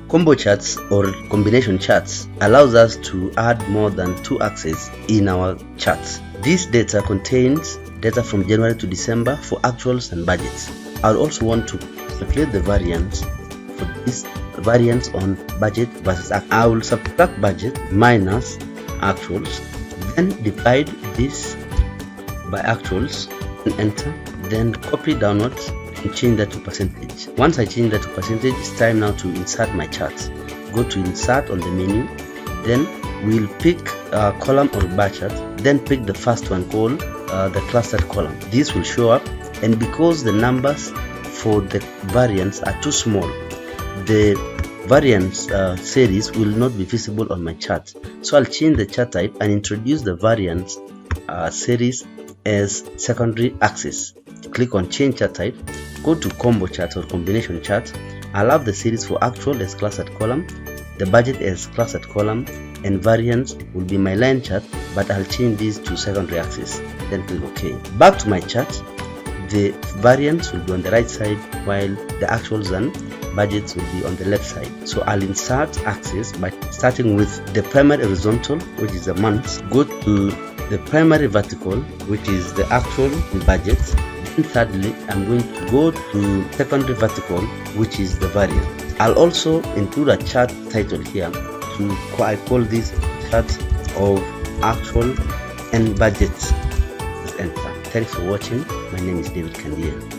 Combo charts or combination charts allows us to add more than 2 axes in our charts. This data contains data from January to December for actuals and budgets. I also want to calculate the variance for this variance on budget versus actual. I will subtract budget minus actuals, then divide this by actuals and enter, then copy downwards and change that to percentage. Once I change that to percentage, it's time now to insert my charts. Go to insert on the menu, then we'll pick a column or bar chart, then pick the first one called the clustered column. This will show up, and because the numbers for the variance are too small, the variance series will not be visible on my chart. So I'll change the chart type and introduce the variance series as secondary axis. Click on change chart type, go to combo chart or combination chart. I'll have the series for actual as clustered column, the budget as clustered column, and variance will be my line chart, but I'll change these to secondary axis. Then click OK. Back to my chart, the variance will be on the right side while the actuals and budgets will be on the left side. So I'll insert axis by starting with the primary horizontal, which is the months, go to the primary vertical, which is the actual and budget. And thirdly, I'm going to go to secondary vertical, which is the variance. I'll also include a chart title here. I call this chart of actual and budget. Enter. Thanks for watching. My name is David Kandia.